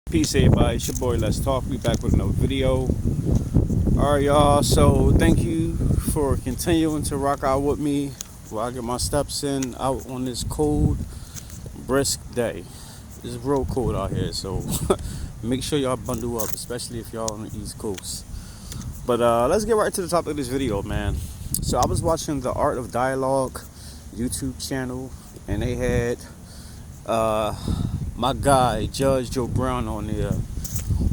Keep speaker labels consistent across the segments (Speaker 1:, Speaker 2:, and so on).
Speaker 1: Peace, everybody. It's your boy. Let's talk. We back with another video. All right, y'all. So thank you for continuing to rock out with me while I get my steps in out on this cold, brisk day. It's real cold out here, so make sure y'all bundle up, especially if y'all on the East Coast. But let's get right to the topic of this video, man. So I was watching the Art of Dialogue YouTube channel, and they had my guy Judge Joe Brown on there,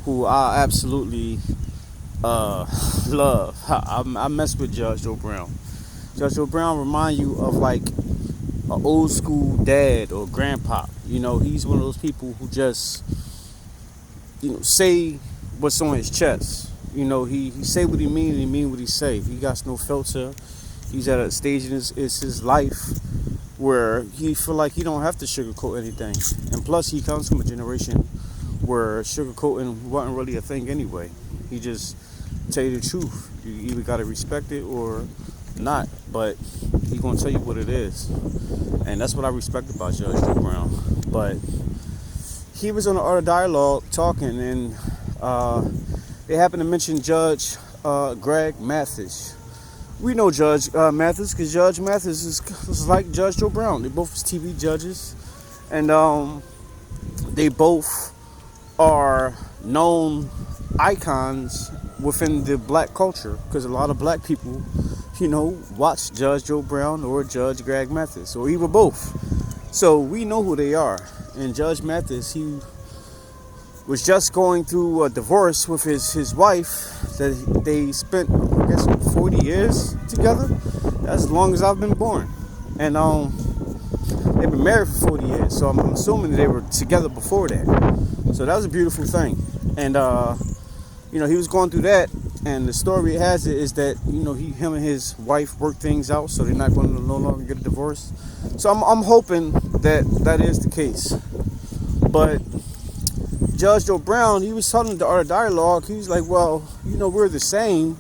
Speaker 1: who I absolutely love. I mess with Judge Joe Brown. Judge Joe Brown remind you of like an old school dad or grandpa. You know, he's one of those people who just, say what's on his chest. You know, he say what he mean and he mean what he say. He got no filter. He's at a stage in his life where he feel like he don't have to sugarcoat anything. And plus, he comes from a generation where sugarcoating wasn't really a thing anyway. He just tell you the truth. You either got to respect it or not, but he gonna tell you what it is. And that's what I respect about Judge Joe Brown. But he was on the Art of Dialogue talking, and they happened to mention Judge Greg Mathis. We know Judge Mathis because Judge Mathis is like Judge Joe Brown. They both was TV judges, and they both are known icons within the black culture, because a lot of black people, watch Judge Joe Brown or Judge Greg Mathis, or even both. So we know who they are. And Judge Mathis, he was just going through a divorce with his wife that they spent, I guess, 40 years together. That's as long as I've been born. And they've been married for 40 years, so I'm assuming they were together before that. So that was a beautiful thing. And he was going through that, and the story has it is that him and his wife worked things out, so they're not going to no longer get a divorce. So I'm hoping that is the case. But Judge Joe Brown, he was telling the Art of Dialogue, he was like, well, we're the same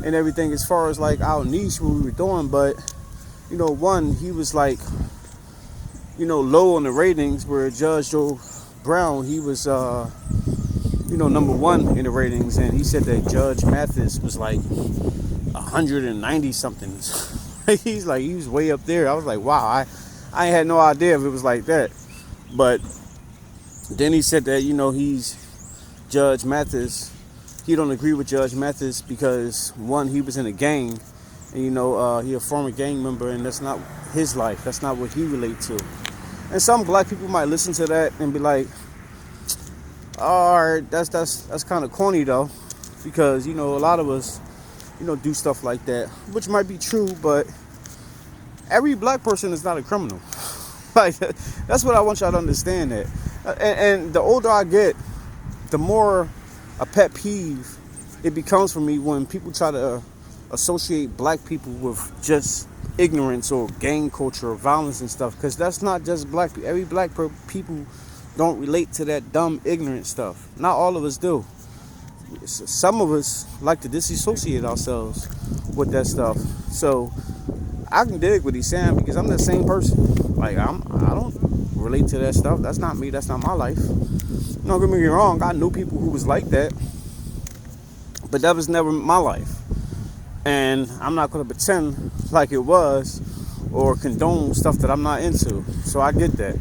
Speaker 1: and everything as far as like our niche, what we were doing, but one, he was like, low on the ratings, where Judge Joe Brown, he was number one in the ratings, and he said that Judge Mathis was like 190 something. He was way up there. I was like, wow, I had no idea if it was like that. But then he said that he's Judge Mathis. He don't agree with Judge Mathis because, one, he was in a gang, and he a former gang member, and that's not his life. That's not what he relate to. And some black people might listen to that and be like, all right, that's kind of corny though, because a lot of us do stuff like that, which might be true, but every black person is not a criminal. Like, that's what I want y'all to understand. That and the older I get, the more a pet peeve it becomes for me when people try to associate black people with just ignorance or gang culture or violence and stuff, because that's not just black people. Every black people don't relate to that dumb, ignorant stuff. Not all of us do. Some of us like to disassociate ourselves with that stuff. So I can dig what he's saying, because I'm the same person. Like, I don't relate to that stuff. That's not me. That's not my life. Don't get me wrong. I knew people who was like that, but that was never my life. And I'm not going to pretend like it was or condone stuff that I'm not into. So I get that.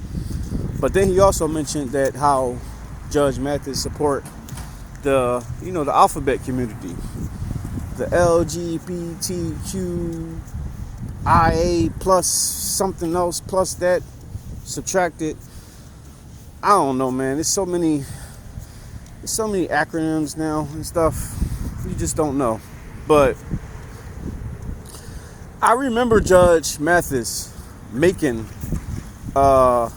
Speaker 1: But then he also mentioned that how Judge Mathis support the alphabet community, the LGBTQ IA plus something else plus that subtracted. I don't know, man. There's so many acronyms now and stuff. You just don't know. But I remember Judge Mathis making a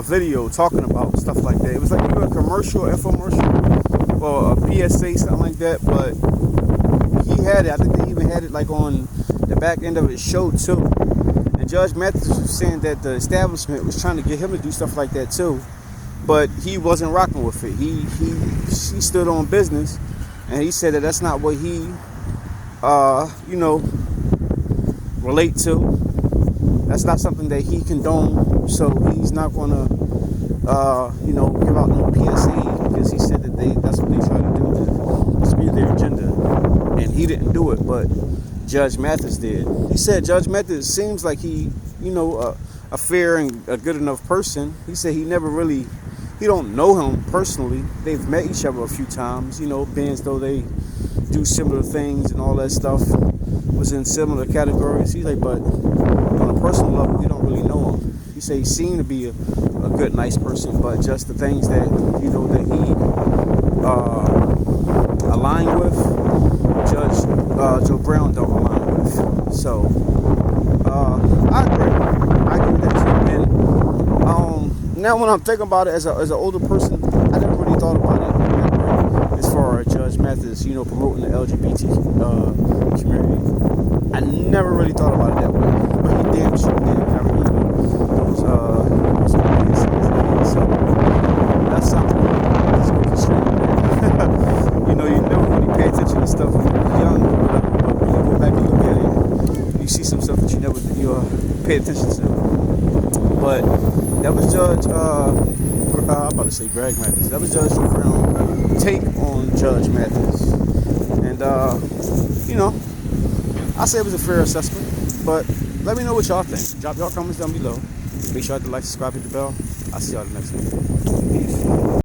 Speaker 1: video talking about stuff like that. It was like either a commercial, infomercial, or a PSA, something like that. But he had it. I think they even had it like on the back end of his show too. And Judge Mathis was saying that the establishment was trying to get him to do stuff like that too, but he wasn't rocking with it. He stood on business, and he said that that's not what he relate to. That's not something that he condoned, so he's not gonna give out no PSA, because he said that that's what they try to do, to speed their agenda, and he didn't do it, but Judge Mathis did. He said Judge Mathis seems like he, a fair and a good enough person. He said he don't know him personally. They've met each other a few times, being as though they do similar things and all that stuff, was in similar categories. He's like, but on a personal level, he don't really know him. He said he seemed to be a good, nice person, but just the things that, that he aligned with, Judge Joe Brown don't align with. So, I agree with that too. And now when I'm thinking about it as an older person, I never really thought about it that way. As far as Judge Mathis, promoting the LGBT community, I never really thought about it that way. But he damn sure did. I remember those opinions. So that's something that's going to constrain. You never really pay attention to stuff when you're young or whatever, but when you go back and look at it, you see some stuff that you never pay attention to. But that was Judge, I'm about to say Greg Mathis. That was Judge Brown take on Judge Mathis. And, I say it was a fair assessment, but let me know what y'all think. Drop y'all comments down below. Make sure to like, subscribe, hit the bell. I'll see y'all the next one. Peace.